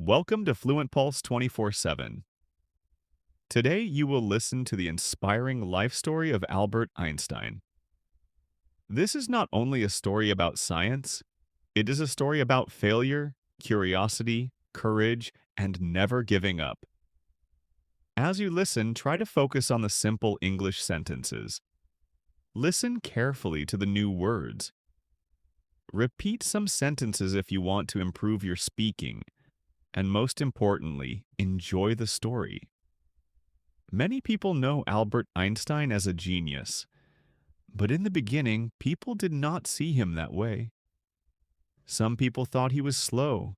Welcome to Fluent Pulse 24/7. Today you will listen to the inspiring life story of Albert Einstein. This is not only a story about science, it is a story about failure, curiosity, courage, and never giving up. As you listen, try to focus on the simple English sentences. Listen carefully to the new words. Repeat some sentences if you want to improve your speaking, and most importantly, enjoy the story. Many people know Albert Einstein as a genius, but in the beginning, people did not see him that way. Some people thought he was slow.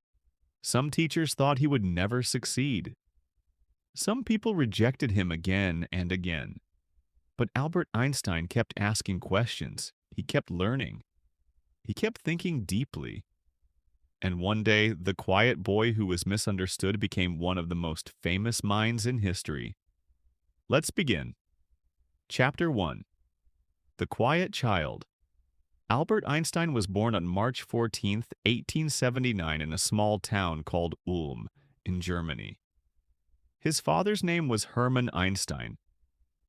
Some teachers thought he would never succeed. Some people rejected him again and again. But Albert Einstein kept asking questions. He kept learning. He kept thinking deeply. And one day, the quiet boy who was misunderstood became one of the most famous minds in history. Let's begin. Chapter 1. The Quiet Child. Albert Einstein was born on March 14, 1879 in a small town called Ulm, in Germany. His father's name was Hermann Einstein.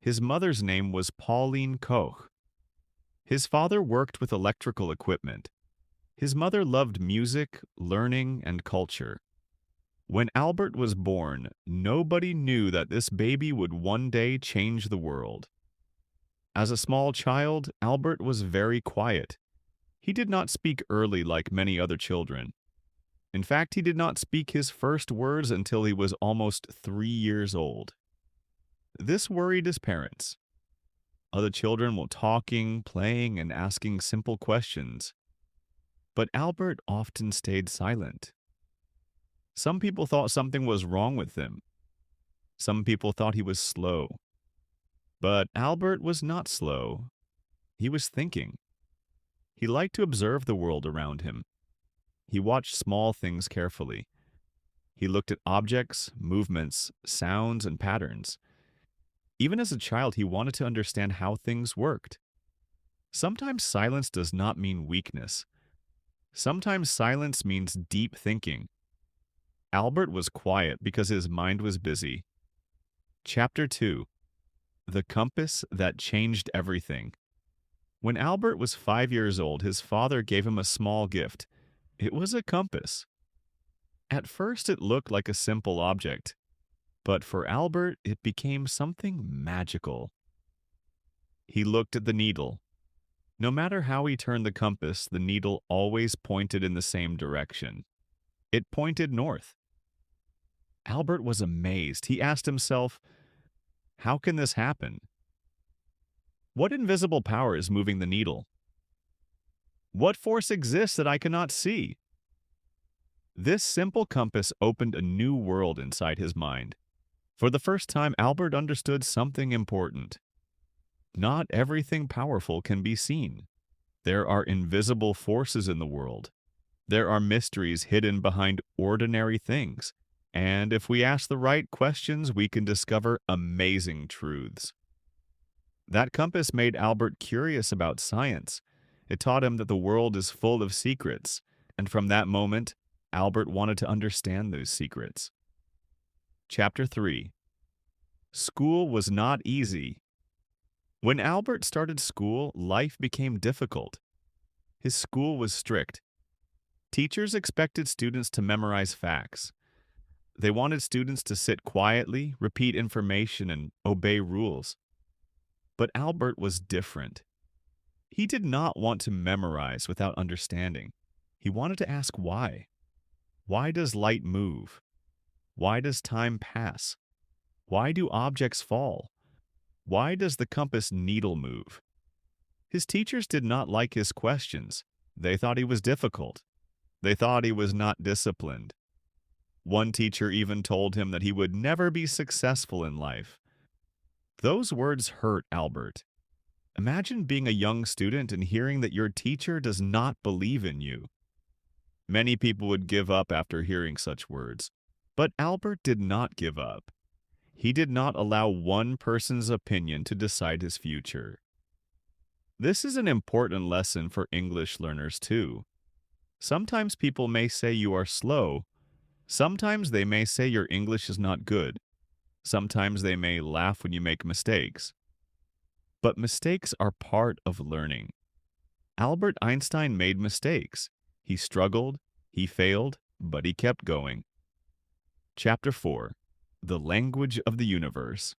His mother's name was Pauline Koch. His father worked with electrical equipment. His mother loved music, learning, and culture. When Albert was born, nobody knew that this baby would one day change the world. As a small child, Albert was very quiet. He did not speak early like many other children. In fact, he did not speak his first words until he was almost 3 years old. This worried his parents. Other children were talking, playing, and asking simple questions. But Albert often stayed silent. Some people thought something was wrong with him. Some people thought he was slow. But Albert was not slow. He was thinking. He liked to observe the world around him. He watched small things carefully. He looked at objects, movements, sounds, and patterns. Even as a child, he wanted to understand how things worked. Sometimes silence does not mean weakness. Sometimes silence means deep thinking. Albert was quiet because his mind was busy. Chapter 2. The Compass That Changed Everything. When Albert was 5 years old, his father gave him a small gift. It was a compass. At first it looked like a simple object, but for Albert it became something magical. He looked at the needle. No matter how he turned the compass, the needle always pointed in the same direction. It pointed north. Albert was amazed. He asked himself, how can this happen? What invisible power is moving the needle? What force exists that I cannot see? This simple compass opened a new world inside his mind. For the first time, Albert understood something important. Not everything powerful can be seen. There are invisible forces in the world. There are mysteries hidden behind ordinary things. And if we ask the right questions, we can discover amazing truths. That compass made Albert curious about science. It taught him that the world is full of secrets, and from that moment, Albert wanted to understand those secrets. Chapter 3. School was not easy. When Albert started school, life became difficult. His school was strict. Teachers expected students to memorize facts. They wanted students to sit quietly, repeat information, and obey rules. But Albert was different. He did not want to memorize without understanding. He wanted to ask why. Why does light move? Why does time pass? Why do objects fall? Why does the compass needle move? His teachers did not like his questions. They thought he was difficult. They thought he was not disciplined. One teacher even told him that he would never be successful in life. Those words hurt Albert. Imagine being a young student and hearing that your teacher does not believe in you. Many people would give up after hearing such words. But Albert did not give up. He did not allow one person's opinion to decide his future. This is an important lesson for English learners too. Sometimes people may say you are slow, Sometimes they may say your English is not good. Sometimes they may laugh when you make mistakes. But mistakes are part of learning. Albert Einstein made mistakes. He struggled, he failed, but he kept going. Chapter 4. The Language of the Universe.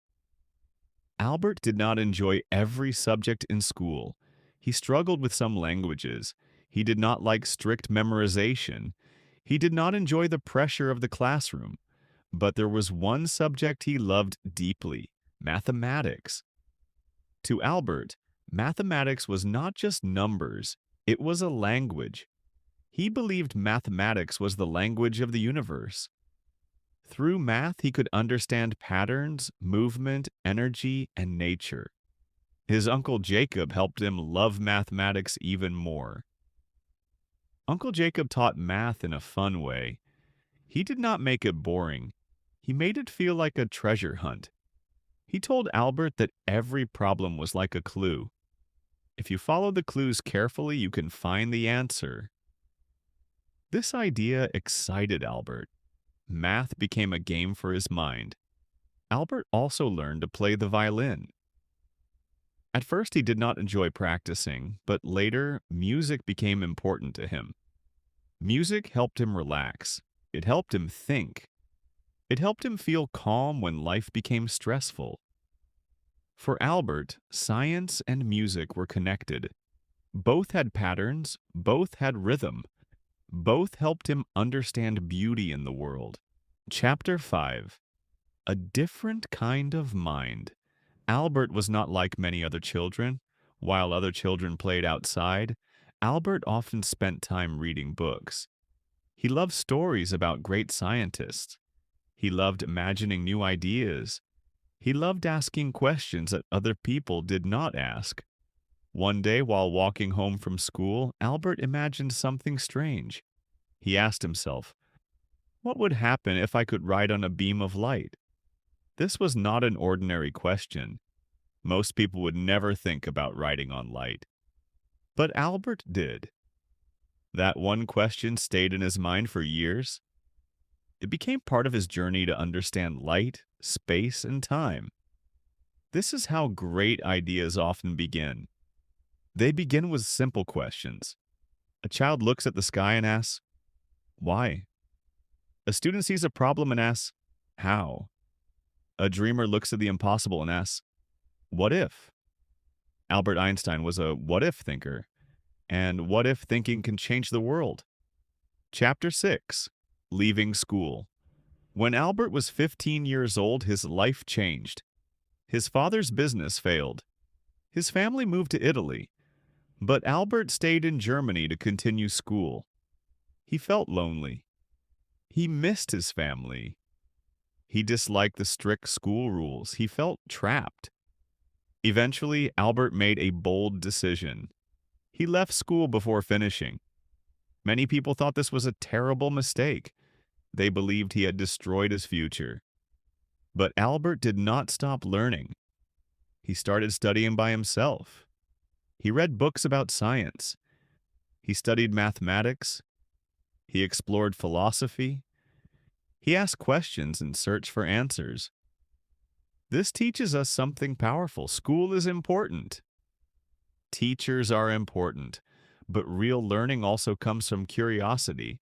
Albert did not enjoy every subject in school. He struggled with some languages. He did not like strict memorization. He did not enjoy the pressure of the classroom. But there was one subject he loved deeply: mathematics. To Albert, mathematics was not just numbers, it was a language. He believed mathematics was the language of the universe. Through math, he could understand patterns, movement, energy, and nature. His uncle Jacob helped him love mathematics even more. Uncle Jacob taught math in a fun way. He did not make it boring. He made it feel like a treasure hunt. He told Albert that every problem was like a clue. If you follow the clues carefully, you can find the answer. This idea excited Albert. Math became a game for his mind. Albert also learned to play the violin. At first, he did not enjoy practicing, but later, music became important to him. Music helped him relax. It helped him think. It helped him feel calm when life became stressful. For Albert, science and music were connected. Both had patterns, both had rhythm. Both helped him understand beauty in the world. Chapter 5. A different kind of mind. Albert was not like many other children. While other children played outside, Albert often spent time reading books. He loved stories about great scientists. He loved imagining new ideas. He loved asking questions that other people did not ask. One day, while walking home from school, Albert imagined something strange. He asked himself, "What would happen if I could ride on a beam of light?" This was not an ordinary question. Most people would never think about riding on light. But Albert did. That one question stayed in his mind for years. It became part of his journey to understand light, space, and time. This is how great ideas often begin. They begin with simple questions. A child looks at the sky and asks, "Why?" A student sees a problem and asks, "How?" A dreamer looks at the impossible and asks, "What if?" Albert Einstein was a what-if thinker, and what-if thinking can change the world. Chapter 6. Leaving School. When Albert was 15 years old, his life changed. His father's business failed. His family moved to Italy, but Albert stayed in Germany to continue school. He felt lonely. He missed his family. He disliked the strict school rules. He felt trapped. Eventually, Albert made a bold decision. He left school before finishing. Many people thought this was a terrible mistake. They believed he had destroyed his future. But Albert did not stop learning. He started studying by himself. He read books about science. He studied mathematics. He explored philosophy. He asked questions and searched for answers. This teaches us something powerful. School is important. Teachers are important, but real learning also comes from curiosity.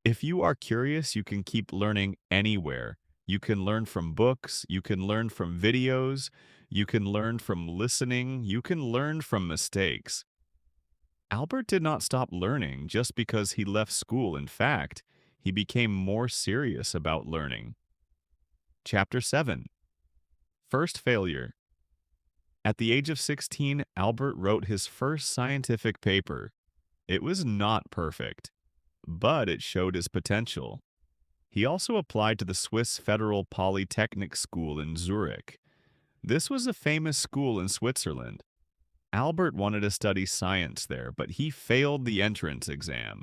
If you are curious, you can keep learning anywhere. You can learn from books, you can learn from videos, you can learn from listening, you can learn from mistakes. Albert did not stop learning just because he left school. In fact, he became more serious about learning. Chapter 7. First Failure. At the age of 16, Albert wrote his first scientific paper. It was not perfect, but it showed his potential. He also applied to the Swiss Federal Polytechnic School in Zurich. This was a famous school in Switzerland. Albert wanted to study science there, but he failed the entrance exam.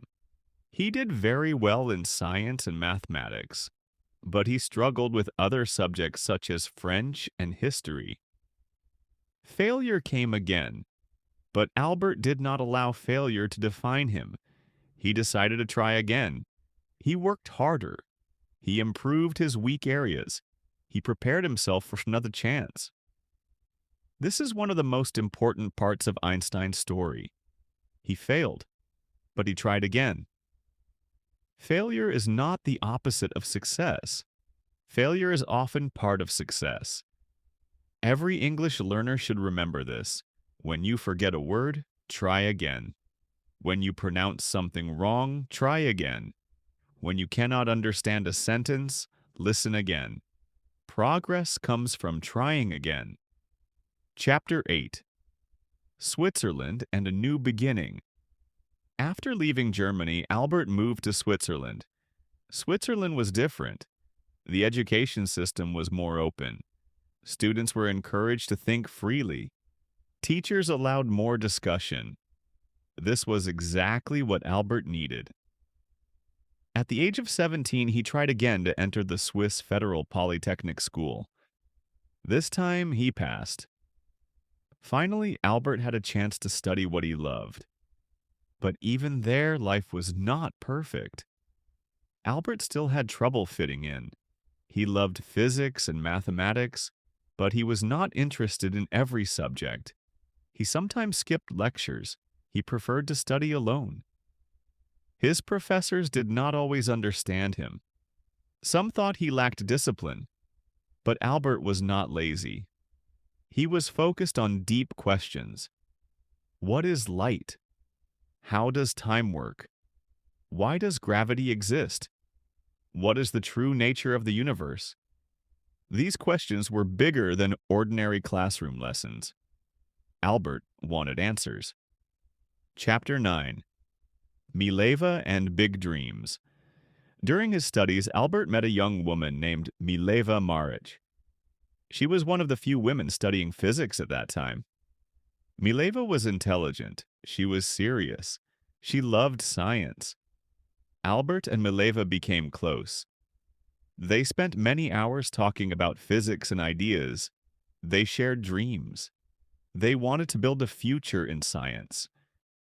He did very well in science and mathematics, but he struggled with other subjects such as French and history. Failure came again, but Albert did not allow failure to define him. He decided to try again. He worked harder. He improved his weak areas. He prepared himself for another chance. This is one of the most important parts of Einstein's story. He failed, but he tried again. Failure is not the opposite of success. Failure is often part of success. Every English learner should remember this. When you forget a word, try again. When you pronounce something wrong, try again. When you cannot understand a sentence, listen again. Progress comes from trying again. Chapter 8. Switzerland and a New Beginning. After leaving Germany, Albert moved to Switzerland. Switzerland was different. The education system was more open. Students were encouraged to think freely. Teachers allowed more discussion. This was exactly what Albert needed. At the age of 17, he tried again to enter the Swiss Federal Polytechnic School. This time, he passed. Finally, Albert had a chance to study what he loved. But even there, life was not perfect. Albert still had trouble fitting in. He loved physics and mathematics, but he was not interested in every subject. He sometimes skipped lectures. He preferred to study alone. His professors did not always understand him. Some thought he lacked discipline, but Albert was not lazy. He was focused on deep questions. What is light? How does time work? Why does gravity exist? What is the true nature of the universe? These questions were bigger than ordinary classroom lessons. Albert wanted answers. Chapter 9. Mileva and Big Dreams. During his studies, Albert met a young woman named Mileva Maric. She was one of the few women studying physics at that time. Mileva was intelligent. She was serious. She loved science. Albert and Mileva became close. They spent many hours talking about physics and ideas. They shared dreams. They wanted to build a future in science.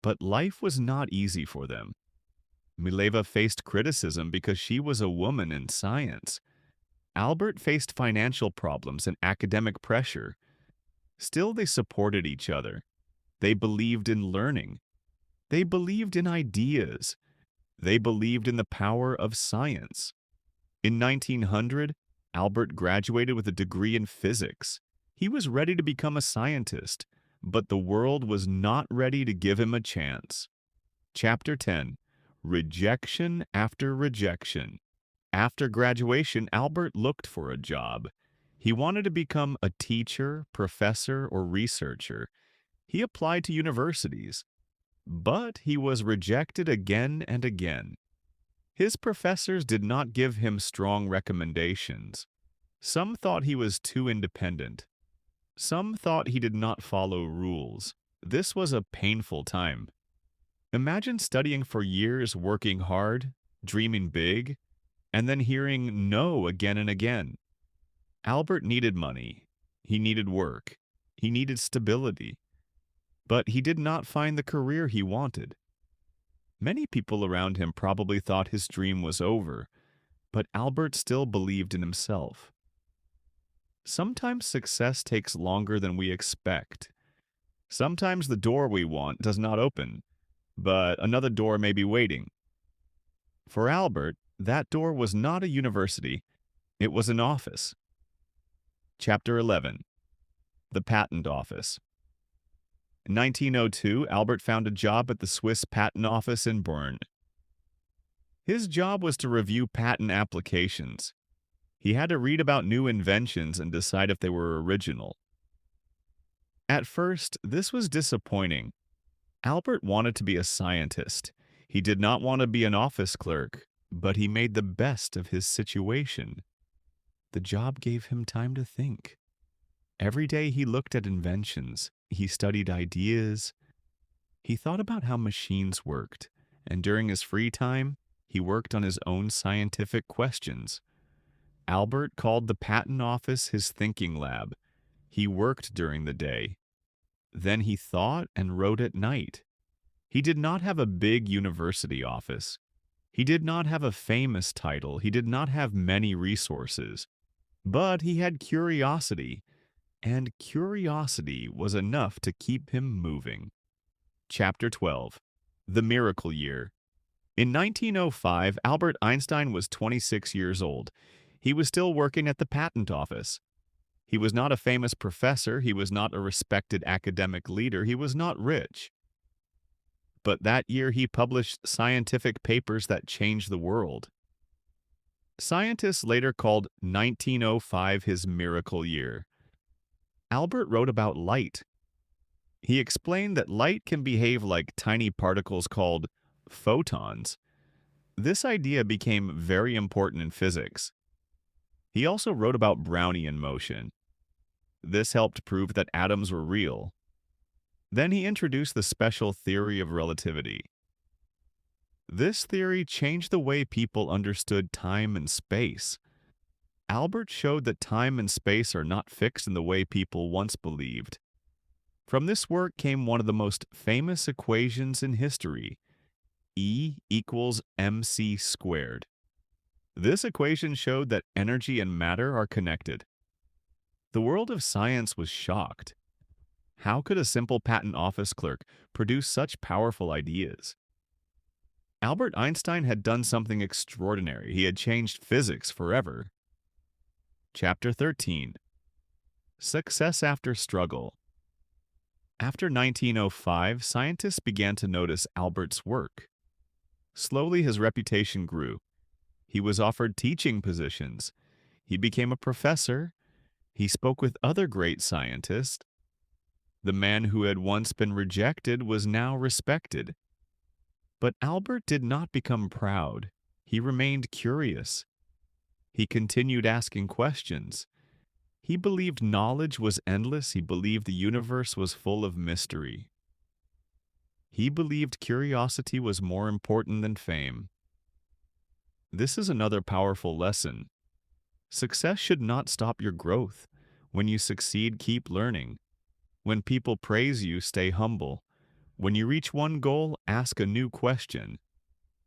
But life was not easy for them. Mileva faced criticism because she was a woman in science. Albert faced financial problems and academic pressure. Still, they supported each other. They believed in learning. They believed in ideas. They believed in the power of science. In 1900, Albert graduated with a degree in physics. He was ready to become a scientist, but the world was not ready to give him a chance. Chapter 10. Rejection after rejection. After graduation, Albert looked for a job. He wanted to become a teacher, professor, or researcher. He applied to universities, but he was rejected again and again. His professors did not give him strong recommendations. Some thought he was too independent. Some thought he did not follow rules. This was a painful time. Imagine studying for years, working hard, dreaming big, and then hearing no again and again. Albert needed money. He needed work. He needed stability. But he did not find the career he wanted. Many people around him probably thought his dream was over, but Albert still believed in himself. Sometimes success takes longer than we expect. Sometimes the door we want does not open, but another door may be waiting. For Albert, that door was not a university, it was an office. Chapter 11. The Patent Office. In 1902, Albert found a job at the Swiss Patent Office in Bern. His job was to review patent applications. He had to read about new inventions and decide if they were original. At first, this was disappointing. Albert wanted to be a scientist. He did not want to be an office clerk, but he made the best of his situation. The job gave him time to think. Every day he looked at inventions. He studied ideas. He thought about how machines worked, and during his free time, he worked on his own scientific questions. Albert called the patent office his thinking lab. He worked during the day. Then he thought and wrote at night. He did not have a big university office. He did not have a famous title, he did not have many resources, but he had curiosity, and curiosity was enough to keep him moving. Chapter 12. The Miracle Year. In 1905, Albert Einstein was 26 years old. He was still working at the patent office. He was not a famous professor, he was not a respected academic leader, he was not rich. But that year he published scientific papers that changed the world. Scientists later called 1905 his miracle year. Albert wrote about light. He explained that light can behave like tiny particles called photons. This idea became very important in physics. He also wrote about Brownian motion. This helped prove that atoms were real. Then he introduced the special theory of relativity. This theory changed the way people understood time and space. Albert showed that time and space are not fixed in the way people once believed. From this work came one of the most famous equations in history, E equals mc squared. This equation showed that energy and matter are connected. The world of science was shocked. How could a simple patent office clerk produce such powerful ideas? Albert Einstein had done something extraordinary. He had changed physics forever. Chapter 13. Success after struggle. After 1905, scientists began to notice Albert's work. Slowly his reputation grew. He was offered teaching positions. He became a professor. He spoke with other great scientists. The man who had once been rejected was now respected. But Albert did not become proud. He remained curious. He continued asking questions. He believed knowledge was endless. He believed the universe was full of mystery. He believed curiosity was more important than fame. This is another powerful lesson. Success should not stop your growth. When you succeed, keep learning. When people praise you, stay humble. When you reach one goal, ask a new question.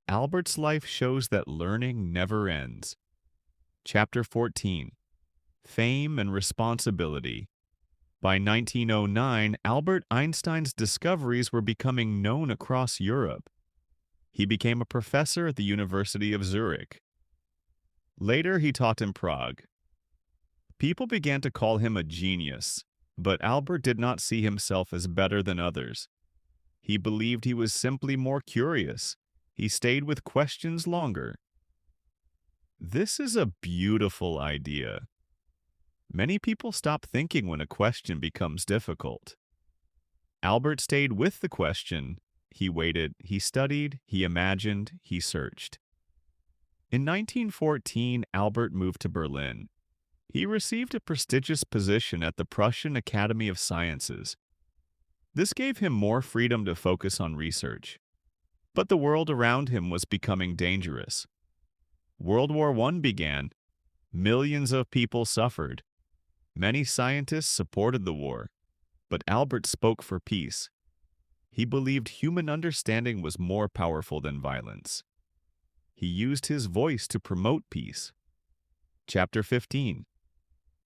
Albert's life shows that learning never ends. Chapter 14. Fame and Responsibility. By 1909, Albert Einstein's discoveries were becoming known across Europe. He became a professor at the University of Zurich. Later, he taught in Prague. People began to call him a genius, but Albert did not see himself as better than others. He believed he was simply more curious. He stayed with questions longer. This is a beautiful idea. Many people stop thinking when a question becomes difficult. Albert stayed with the question. He waited, he studied, he imagined, he searched. In 1914, Albert moved to Berlin. He received a prestigious position at the Prussian Academy of Sciences. This gave him more freedom to focus on research. But the world around him was becoming dangerous. World War I began. Millions of people suffered. Many scientists supported the war, but Albert spoke for peace. He believed human understanding was more powerful than violence. He used his voice to promote peace. Chapter 15.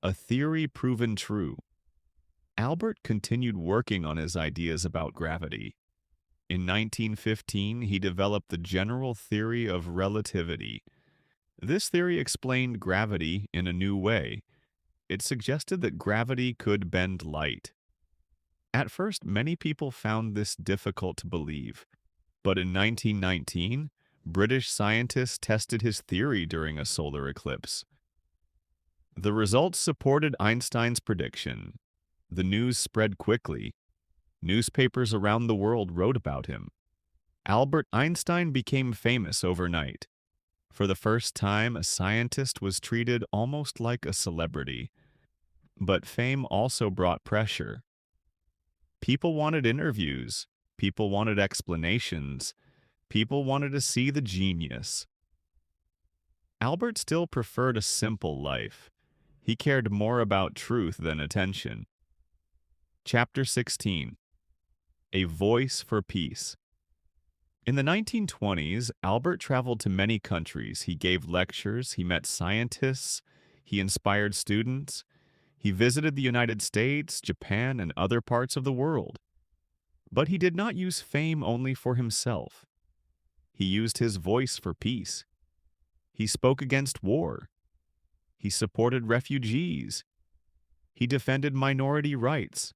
A Theory Proven True. Albert continued working on his ideas about gravity. In 1915, he developed the general theory of relativity. This theory explained gravity in a new way. It suggested that gravity could bend light. At first, many people found this difficult to believe, but in 1919, British scientists tested his theory during a solar eclipse. The results supported Einstein's prediction. The news spread quickly. Newspapers around the world wrote about him. Albert Einstein became famous overnight. For the first time, a scientist was treated almost like a celebrity. But fame also brought pressure. People wanted interviews. People wanted explanations. People wanted to see the genius. Albert still preferred a simple life. He cared more about truth than attention. Chapter 16. A Voice for Peace. In the 1920s, Albert traveled to many countries. He gave lectures, he met scientists, he inspired students, he visited the United States, Japan, and other parts of the world. But he did not use fame only for himself. He used his voice for peace. He spoke against war. He supported refugees. He defended minority rights.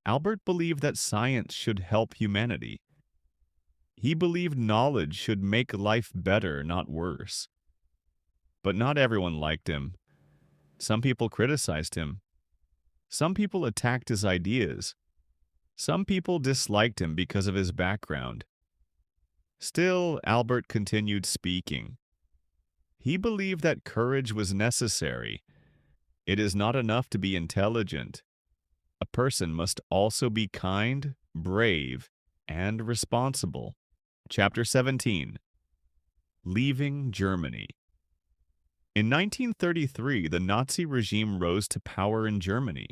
Albert believed that science should help humanity. He believed knowledge should make life better, not worse. But not everyone liked him. Some people criticized him. Some people attacked his ideas. Some people disliked him because of his background. Still, Albert continued speaking. He believed that courage was necessary. It is not enough to be intelligent. A person must also be kind, brave, and responsible. Chapter 17. Leaving Germany. In 1933, the Nazi regime rose to power in Germany.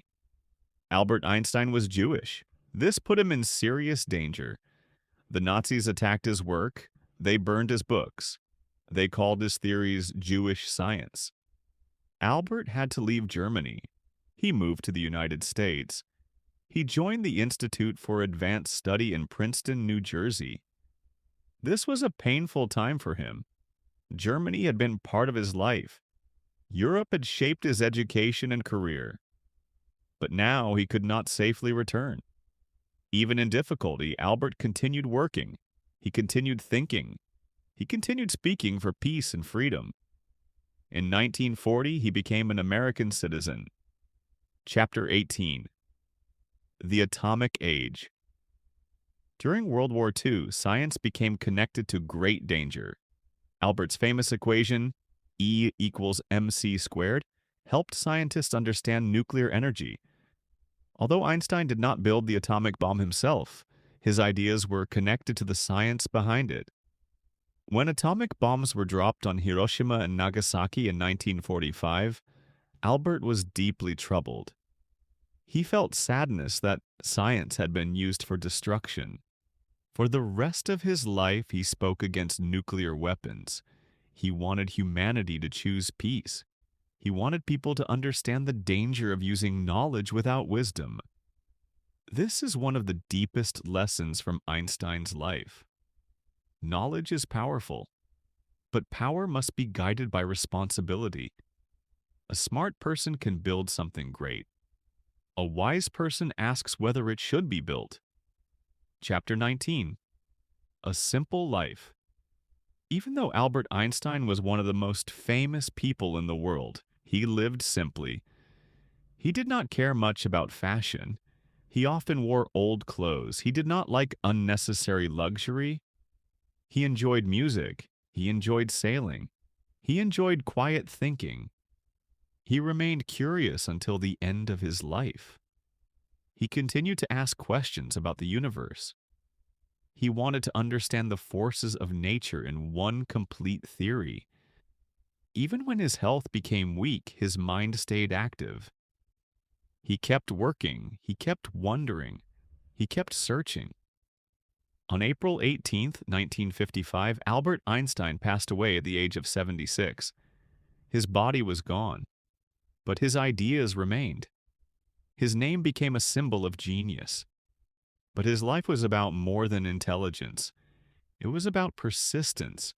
Albert Einstein was Jewish. This put him in serious danger. The Nazis attacked his work. They burned his books. They called his theories Jewish science. Albert had to leave Germany. He moved to the United States. He joined the Institute for Advanced Study in Princeton, New Jersey. This was a painful time for him. Germany had been part of his life. Europe had shaped his education and career. But now he could not safely return. Even in difficulty, Albert continued working. He continued thinking. He continued speaking for peace and freedom. In 1940, he became an American citizen. Chapter 18. The Atomic Age. During World War II, science became connected to great danger. Albert's famous equation, E equals mc squared, helped scientists understand nuclear energy. Although Einstein did not build the atomic bomb himself, his ideas were connected to the science behind it. When atomic bombs were dropped on Hiroshima and Nagasaki in 1945, Albert was deeply troubled. He felt sadness that science had been used for destruction. For the rest of his life, he spoke against nuclear weapons. He wanted humanity to choose peace. He wanted people to understand the danger of using knowledge without wisdom. This is one of the deepest lessons from Einstein's life. Knowledge is powerful, but power must be guided by responsibility. A smart person can build something great. A wise person asks whether it should be built. Chapter 19. A Simple Life. Even though Albert Einstein was one of the most famous people in the world, he lived simply. He did not care much about fashion. He often wore old clothes. He did not like unnecessary luxury. He enjoyed music. He enjoyed sailing. He enjoyed quiet thinking. He remained curious until the end of his life. He continued to ask questions about the universe. He wanted to understand the forces of nature in one complete theory. Even when his health became weak, his mind stayed active. He kept working. He kept wondering. He kept searching. On April 18, 1955, Albert Einstein passed away at the age of 76. His body was gone, but his ideas remained. His name became a symbol of genius. But his life was about more than intelligence. It was about persistence.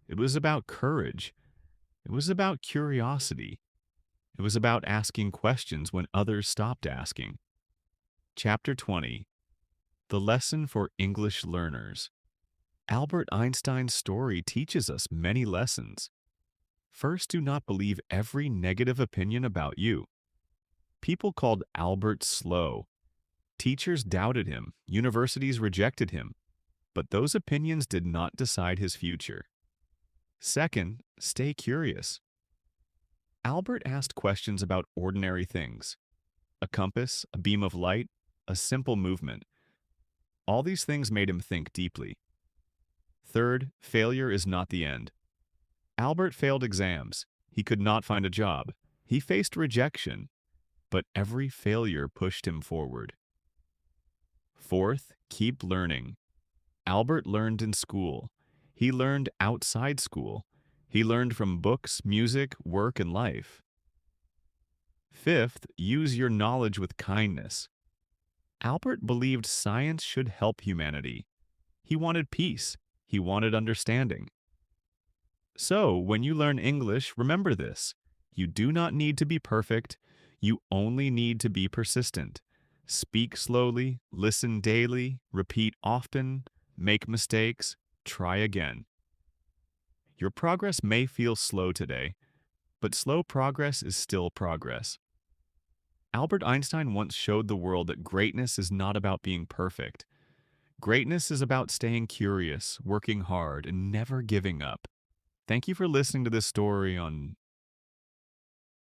It was about courage. It was about curiosity. It was about asking questions when others stopped asking. Chapter 20. The Lesson for English Learners. Albert Einstein's story teaches us many lessons. First, do not believe every negative opinion about you. People called Albert slow. Teachers doubted him. Universities rejected him. But those opinions did not decide his future. Second, stay curious. Albert asked questions about ordinary things. A compass, a beam of light, a simple movement. All these things made him think deeply. Third, failure is not the end. Albert failed exams. He could not find a job. He faced rejection. But every failure pushed him forward. Fourth, keep learning. Albert learned in school. He learned outside school. He learned from books, music, work, and life. Fifth, use your knowledge with kindness. Albert believed science should help humanity. He wanted peace. He wanted understanding. So, when you learn English, remember this. You do not need to be perfect. You only need to be persistent. Speak slowly, listen daily, repeat often, make mistakes, try again. Your progress may feel slow today, but slow progress is still progress. Albert Einstein once showed the world that greatness is not about being perfect. Greatness is about staying curious, working hard, and never giving up. Thank you for listening to this story on